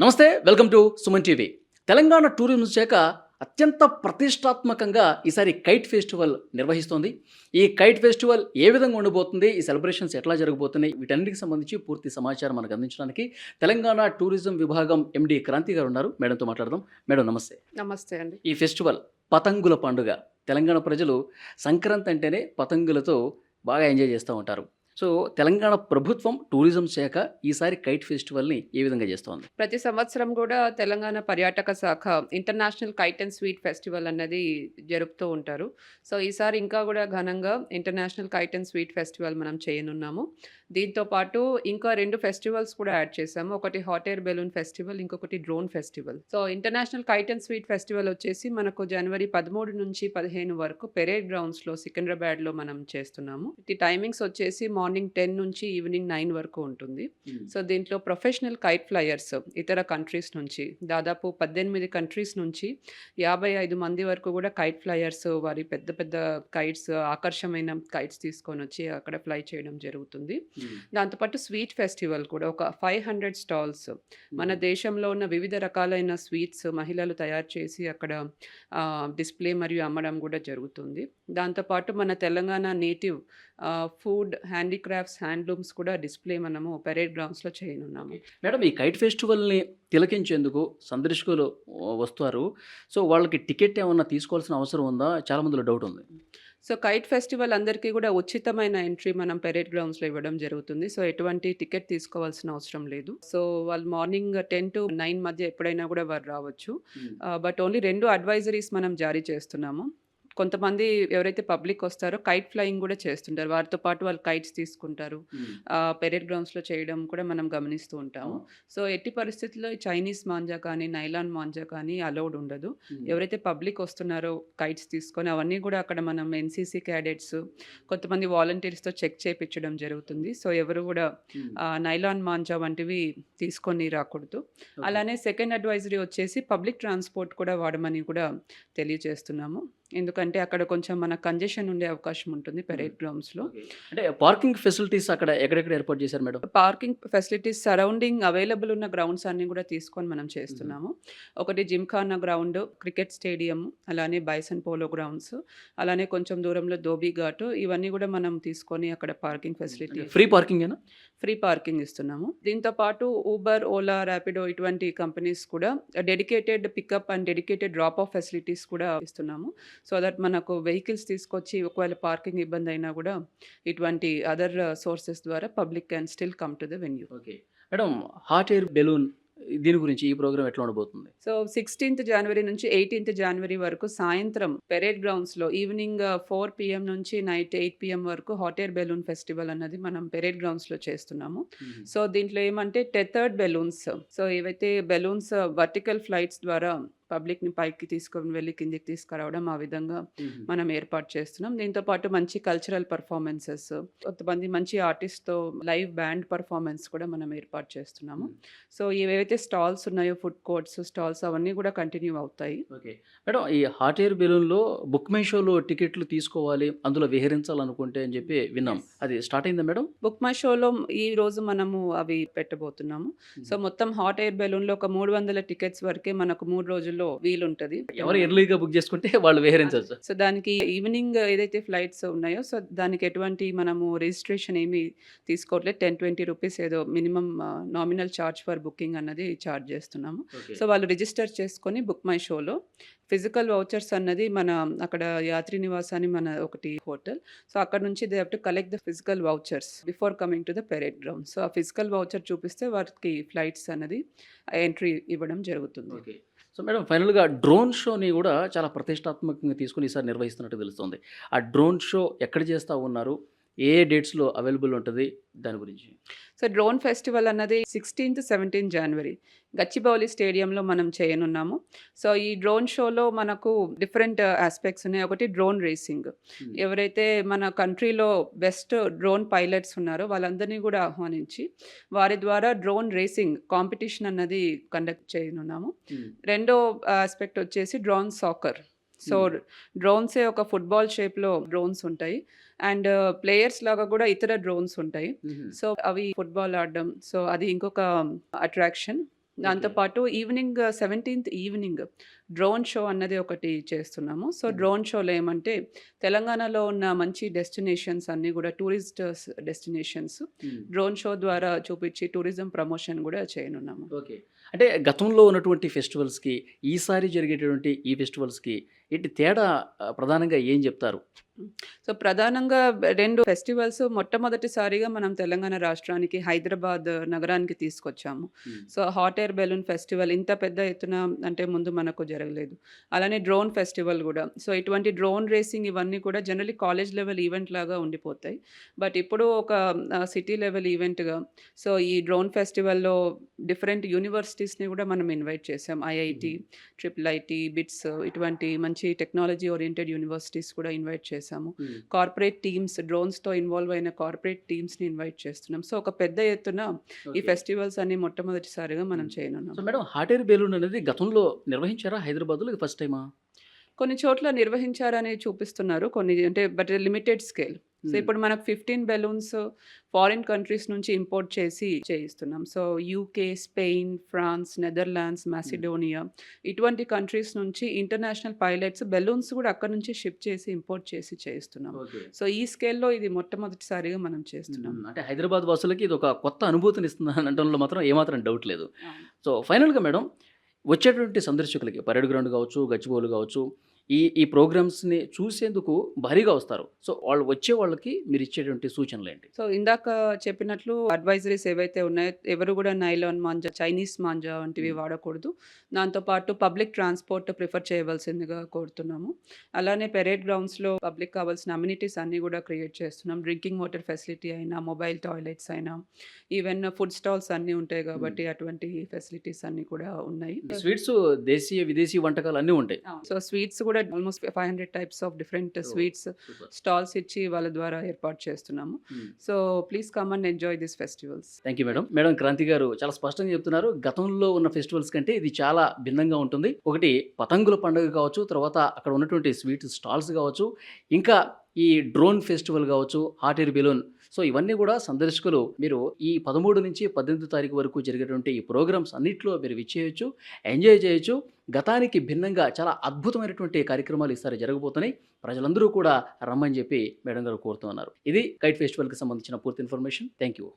నమస్తే. Welcome to Suman TV. Telangana tourism శాఖ అత్యంత ప్రతిష్టాత్మకంగా ఈసారి కైట్ ఫెస్టివల్ నిర్వహిస్తోంది. ఈ కైట్ ఫెస్టివల్ ఏ విధంగా ఉండబోతుంది? ఈ సెలబ్రేషన్స్ ఎట్లా జరగబోతున్నాయి? వీటన్నిటికి సంబంధించి పూర్తి సమాచారం మనకు అందించడానికి తెలంగాణ టూరిజం విభాగం ఎండీ క్రాంతి గారు ఉన్నారు. మేడంతో మాట్లాడదాం. మేడం నమస్తే. నమస్తే అండి. ఈ ఫెస్టివల్ పతంగుల పండుగ. తెలంగాణ ప్రజలు సంక్రాంతి అంటేనే పతంగులతో బాగా ఎంజాయ్ చేస్తూ ఉంటారు. సో తెలంగాణ ప్రభుత్వం టూరిజం శాఖ ఈసారి కైట్ ఫెస్టివల్ని ఏ విధంగా చేస్తోంది? ప్రతి సంవత్సరం కూడా తెలంగాణ పర్యాటక శాఖ international kite and sweet festival అన్నది జరుపుతూ ఉంటారు. సో ఈసారి ఇంకా కూడా ఘనంగా international kite and sweet festival మనం చేయనున్నాము. దీంతో పాటు ఇంకా 2 ఫెస్టివల్స్ కూడా యాడ్ చేశాము. ఒకటి హాట్ ఎయిర్ బెలూన్ ఫెస్టివల్, ఇంకొకటి drone festival. So international kite and sweet festival వచ్చేసి మనకు జనవరి 13 నుంచి 15 వరకు పెరేడ్ గ్రౌండ్స్లో సికింద్రాబాద్లో మనం చేస్తున్నాము. ఈ టైమింగ్స్ వచ్చేసి మార్నింగ్ 10 నుంచి ఈవినింగ్ 9 వరకు ఉంటుంది. సో దీంట్లో ప్రొఫెషనల్ కైట్ ఫ్లయర్స్ ఇతర కంట్రీస్ నుంచి దాదాపు 18 కంట్రీస్ నుంచి 55 మంది వరకు కూడా కైట్ ఫ్లయర్స్ వారి పెద్ద పెద్ద కైట్స్, ఆకర్షమైన కైట్స్ తీసుకొని వచ్చి అక్కడ ఫ్లై చేయడం జరుగుతుంది. దాంతోపాటు స్వీట్ ఫెస్టివల్ కూడా ఒక 500 స్టాల్స్ మన దేశంలో ఉన్న వివిధ రకాలైన స్వీట్స్ మహిళలు తయారు చేసి అక్కడ డిస్ప్లే మరియు అమ్మడం కూడా జరుగుతుంది. దాంతోపాటు మన Telangana native food, handicrafts, handlooms కూడా డిస్ప్లే మనము పెరేడ్ గ్రౌండ్స్లో చేయనున్నాము. మేడం ఈ కైట్ ఫెస్టివల్ని తిలకించేందుకు సందర్శకులు వస్తారు. సో వాళ్ళకి టికెట్ ఏమన్నా తీసుకోవాల్సిన అవసరం ఉందా? చాలా మందిలో డౌట్ ఉంది. సో కైట్ ఫెస్టివల్ అందరికీ కూడా ఉచితమైన ఎంట్రీ మనం పెరేడ్ గ్రౌండ్స్లో ఇవ్వడం జరుగుతుంది. సో ఎటువంటి టికెట్ తీసుకోవాల్సిన అవసరం లేదు. సో వాళ్ళు మార్నింగ్ 10 to 9 మధ్య ఎప్పుడైనా కూడా వారు రావచ్చు. బట్ ఓన్లీ 2 అడ్వైజరీస్ మనం జారీ చేస్తున్నాము. కొంతమంది ఎవరైతే పబ్లిక్ వస్తారో కైట్ ఫ్లయింగ్ కూడా చేస్తుంటారు. వారితో పాటు వాళ్ళు కైట్స్ తీసుకుంటారు. పెరేడ్ గ్రౌండ్స్లో చేయడం కూడా మనం గమనిస్తూ ఉంటాము. సో ఎట్టి పరిస్థితుల్లో చైనీస్ మాంజా కానీ నైలాన్ మాంజా కానీ అలౌడ్ ఉండదు. ఎవరైతే పబ్లిక్ వస్తున్నారో కైట్స్ తీసుకొని అవన్నీ కూడా అక్కడ మనం ఎన్సీసీ క్యాడెట్స్, కొంతమంది వాలంటీర్స్తో చెక్ చేయించడం జరుగుతుంది. సో ఎవరు కూడా నైలాన్ మాంజా వంటివి తీసుకొని రాకూడదు. అలానే సెకండ్ అడ్వైజరీ వచ్చేసి పబ్లిక్ ట్రాన్స్పోర్ట్ కూడా వాడమని కూడా తెలియజేస్తున్నాము. ఎందుకంటే అక్కడ కొంచెం మన కంజెషన్ ఉండే అవకాశం ఉంటుంది పెరేడ్ గ్రౌండ్స్లో. అంటే పార్కింగ్ ఫెసిలిటీస్ అక్కడ ఎక్కడెక్కడ ఏర్పాటు చేశారు madam? Parking facilities surrounding available ఉన్న గ్రౌండ్స్ అన్ని కూడా తీసుకొని మనం చేస్తున్నాము. ఒకటి జిమ్ఖానా గ్రౌండ్, క్రికెట్ స్టేడియం, అలానే బైసన్ పోలో గ్రౌండ్స్, అలానే కొంచెం దూరంలో ధోబీ ఘాట్, ఇవన్నీ కూడా మనం తీసుకొని అక్కడ parking facility free parking free parking ఇస్తున్నాము. దీంతో పాటు ఊబర్, ఓలా, ర్యాపిడో ఇటువంటి కంపెనీస్ కూడా dedicated pickup and dedicated drop off facilities కూడా ఇస్తున్నాము. సో దట్ మనకు వెహికల్స్ తీసుకొచ్చి ఒకవేళ పార్కింగ్ ఇబ్బంది అయినా కూడా ఇటువంటి అదర్ సోర్సెస్ ద్వారా public can still come to the venue. Okay madam, hot air balloon దీని గురించి ఈ ప్రోగ్రామ్ ఎట్లా ఉండబోతుంది? సో 16th జనవరి నుంచి 18th జనవరి వరకు సాయంత్రం పెరేడ్ గ్రౌండ్స్లో ఈవినింగ్ 4 PM నుంచి నైట్ 8 PM వరకు హాట్ ఎయిర్ బెలూన్ ఫెస్టివల్ అన్నది మనం పెరేడ్ గ్రౌండ్స్లో చేస్తున్నాము. సో దీంట్లో ఏమంటే టెథర్డ్ బెలూన్స్, సో ఏవైతే బెలూన్స్ వర్టికల్ ఫ్లైట్స్ ద్వారా పబ్లిక్ని పైకి తీసుకొని వెళ్ళి కిందికి తీసుకురావడం, ఆ విధంగా మనం ఏర్పాటు చేస్తున్నాం. దీంతో పాటు మంచి కల్చరల్ పర్ఫార్మెన్సెస్, కొంతమంది మంచి ఆర్టిస్ట్తో లైవ్ బ్యాండ్ పర్ఫార్మెన్స్ కూడా మనం ఏర్పాటు చేస్తున్నాము. సో ఏవైతే స్టాల్స్ ఉన్నాయో, ఫుడ్ కోర్ట్స్ స్టాల్స్, అవన్నీ కూడా కంటిన్యూ అవుతాయి. ఓకే మేడం, ఈ హాట్ ఎయిర్ బెలూన్లో బుక్ మై షోలో టికెట్లు తీసుకోవాలి, అందులో విహరించాలనుకుంటే అని చెప్పి విన్నాం. అది స్టార్ట్ అయిందా మేడం? బుక్ మై షోలో ఈ రోజు మనము అవి పెట్టబోతున్నాము. సో మొత్తం హాట్ ఎయిర్ బెలూన్లో ఒక 300 టికెట్స్ వరకే మనకు 3 రోజుల్లో వీలుంటది. ఎవరు ఎర్లీగా బుక్ చేసుకుంటే వాళ్ళు విహరించవచ్చు. సో దానికి ఈవినింగ్ ఏదైతే ఫ్లైట్స్ ఉన్నాయో, సో దానికి ఎటువంటి మనము రిజిస్ట్రేషన్ ఏమి తీసుకోవట్లేదు. 10-20 రూపీస్ ఏదో minimum nominal charge for booking అన్నది ఛార్జ్ చేస్తున్నాము. సో వాళ్ళు రిజిస్టర్ చేసుకొని బుక్ మై షోలో ఫిజికల్ వౌచర్స్ అన్నది మన అక్కడ యాత్రి నివాస్ అని మన ఒకటి హోటల్, సో అక్కడ నుంచి they have to collect the physical vouchers before coming to the parade ground. So ఆ ఫిజికల్ వౌచర్ చూపిస్తే వారికి ఫ్లైట్స్ అనేది ఎంట్రీ ఇవ్వడం జరుగుతుంది. ఓకే. సో మేడం, ఫైనల్గా డ్రోన్ షోని కూడా చాలా ప్రతిష్టాత్మకంగా తీసుకుని ఈసారి నిర్వహిస్తున్నట్టు తెలుస్తుంది. ఆ డ్రోన్ షో ఎక్కడ చేస్తూ ఉన్నారు? ఏ డేట్స్లో అవైలబుల్ ఉంటుంది? దాని గురించి. సో డ్రోన్ ఫెస్టివల్ అన్నది 16th, 17th జనవరి గచ్చిబౌలి స్టేడియంలో మనం చేయనున్నాము. సో ఈ డ్రోన్ షోలో మనకు డిఫరెంట్ ఆస్పెక్ట్స్ ఉన్నాయి. ఒకటి డ్రోన్ రేసింగ్. ఎవరైతే మన కంట్రీలో బెస్ట్ డ్రోన్ పైలట్స్ ఉన్నారో వాళ్ళందరినీ కూడా ఆహ్వానించి వారి ద్వారా డ్రోన్ రేసింగ్ కాంపిటీషన్ అన్నది కండక్ట్ చేయనున్నాము. రెండో ఆస్పెక్ట్ వచ్చేసి డ్రోన్ సాకర్. సో డ్రోన్సే ఒక ఫుట్బాల్ షేప్లో డ్రోన్స్ ఉంటాయి, అండ్ ప్లేయర్స్ లాగా కూడా ఇతర డ్రోన్స్ ఉంటాయి. సో అవి ఫుట్బాల్ ఆడడం, సో అది ఇంకొక అట్రాక్షన్. దాంతో ఓకే. పాటు ఈవినింగ్ 17థ్ ఈవినింగ్ డ్రోన్ షో అన్నది ఒకటి చేస్తున్నాము. సో, హ్మ్. డ్రోన్ షోలో ఏమంటే తెలంగాణలో ఉన్న మంచి డెస్టినేషన్స్ అన్నీ గూడా డెస్టినేషన్స్ హ్మ్. డ్రోన్ షో ద్వారా చూపిచ్చి టూరిజం ప్రమోషన్ గూడా చేయనున్నాము. ఓకే. అంటే గతంలో ఉన్నటువంటి ఫెస్టివల్స్‌కి, ఈసారి జరిగేటటువంటి ఈ ఫెస్టివల్స్‌కి ఏంటి తేడా ప్రధానంగా ఏం జెప్తారు? హ్మ్. సో, ప్రధానంగా 2 ఫెస్టివల్స్ మొట్టమొదటిసారిగా మనం తెలంగాణ రాష్ట్రానికి హైదరాబాద్ నగరానికి తీసుకొచ్చాము. హ్మ్. So, hot air balloon festival ఇంత పెద్ద ఎత్తున అంటే ముందు మనకు జరగలేదు. అలానే డ్రోన్ ఫెస్టివల్ గూడా. సో, ఇటువంటి డ్రోన్ రేసింగ్ ఇవన్నీ కూడా జనరల్లీ కాలేజ్ లెవెల్ ఈవెంట్ లాగా ఉండిపోతాయి. బట్ ఇప్పుడు ఒక సిటీ లెవెల్ ఈవెంట్‌గా సో, ఈ డ్రోన్ ఫెస్టివల్‌లో డిఫరెంట్ యూనివర్సిటీస్‌ని గూడా మనం ఇన్వైట్ చేసాం. ఐఐటీ, హుహు. ట్రిపుల్ ఐటీ, బిట్స్ ఇటువంటి మంచి టెక్నాలజీ ఓరియెంటెడ్ యూనివర్సిటీస్ కూడా ఇన్వైట్ చేసాము. హ్మ్. కార్పొరేట్ టీమ్స్ డ్రోన్స్‌తో ఇన్వాల్వ్ అయిన కార్పొరేట్ టీమ్స్‌ని ఇన్వైట్ చేస్తున్నాం. సో, ఒక పెద్ద ఎత్తున ఈ ఓకే. ఫెస్టివల్స్ అన్ని మొట్టమొదటిసారిగా మనం హ్మ్. చేయనున్నాం. So, madam hot air balloon అనేది గతంలో నిర్వహించారా హైదరాబాద్‌లో? ఇది ఫస్ట్ టైమా? కొన్ని చోట్ల నిర్వహించారని చూపిస్తున్నారు. కొన్ని అంటే బట్ లిమిటెడ్ స్కేల్. సో, హ్మ్. ఇప్పుడు మనకు 15 బెలూన్స్ ఫారిన్ కంట్రీస్ నుంచి ఇంపోర్ట్ చేసి చేయిస్తున్నాం. So, UK, Spain, France, Netherlands, హ్మ్. మాసిడోనియా ఇటువంటి కంట్రీస్ నుంచి ఇంటర్నేషనల్ పైలట్స్ బెలూన్స్ కూడా అక్కడి నుంచి షిప్ చేసి ఇంపోర్ట్ చేసి చేయిస్తున్నాం. ఓకే. సో, ఈ స్కేల్‌లో ఇది మొట్టమొదటిసారిగా మనం చేస్తున్నాం. హ్మ్. అంటే హైదరాబాద్ వాసులకి ఇదొక కొత్త అనుభూతినిస్తుంది అనటంలో మాత్రం ఏమాత్రం డౌట్ లేదు. అవును. సో, ఫైనల్‌గా మేడం వచ్చేటువంటి సందర్శకులకి పరేడ్ గ్రౌండ్ కావచ్చు, గచ్చిబౌలి కావచ్చు, ఈ ప్రోగ్రామ్స్‌ని చూసేందుకు భారీగా వస్తారు. సో, వాళ్ళు వచ్చే వాళ్ళకి మీరిచ్చేటువంటి సూచనలేంటి? సో, ఇందాక చెప్పినట్లు అడ్వైజరీస్ ఏవైతే ఉన్నాయో, ఎవరు గూడా నైలాన్ మాంజా, చైనీస్ మాంజా వంటివి హ్మ్. వాడకూడదు. దాంతో పాటు పబ్లిక్ ట్రాన్స్‌పోర్ట్ ప్రిఫర్ చేయవలసిందిగా కోరుతున్నాము. అలానే పెరేడ్ గ్రౌండ్స్‌లో పబ్లిక్ కావాల్సిన అమ్యూనిటీస్ అన్నీ గూడా క్రియేట్ చేస్తున్నాం. డ్రింకింగ్ వాటర్ ఫెసిలిటీ అయినా, మొబైల్ టాయిలెట్స్ అయినా, ఈవెన్ ఫుడ్ స్టాల్స్ అన్నీ ఉంటాయి హ్మ్. గాబట్టి, అటువంటి ఫెసిలిటీస్ అన్నీ కూడా ఉన్నాయి. స్వీట్సు దేశీయ, విదేశీ వంటకాలు అన్నీ ఉంటాయి. అవును. సో, స్వీట్స్ గూడా almost 500 types of different oh! Sweets super. Stalls ఇచ్చి వాళ్ళ ద్వారా ఏర్పాటు చేస్తున్నాము. Hmm. So, please come and enjoy these festivals. Thank you madam. Madam Kranthi గారు చాలా స్పష్టంగా చెప్తున్నారు. గతంలో ఉన్న ఫెస్టివల్స్ కంటే ఇది చాలా భిన్నంగా ఉంటుంది. ఒకటి పతంగుల పండుగ కావచ్చు, తర్వాత అక్కడ ఉన్నటువంటి స్వీట్ స్టాల్స్ కావచ్చు, ఇంకా ఈ డ్రోన్ ఫెస్టివల్ కావచ్చు, హాట్ ఎయిర్ బెలూన్. సో, ఇవన్నీ కూడా సందర్శకులు మీరు ఈ 13-18 తారీఖు వరకు జరిగేటువంటి ఈ ప్రోగ్రామ్స్ అన్నిట్లో మీరు విచ్చేయొచ్చు, ఎంజాయ్ చేయొచ్చు. గతానికి భిన్నంగా చాలా అద్భుతమైనటువంటి కార్యక్రమాలు ఈసారి జరగబోతున్నాయి. ప్రజలందరూ కూడా రమ్మని చెప్పి మేడం గారు కోరుతూ ఉన్నారు. ఇది కైట్ ఫెస్టివల్‌కి సంబంధించిన పూర్తి ఇన్ఫర్మేషన్. Thank you.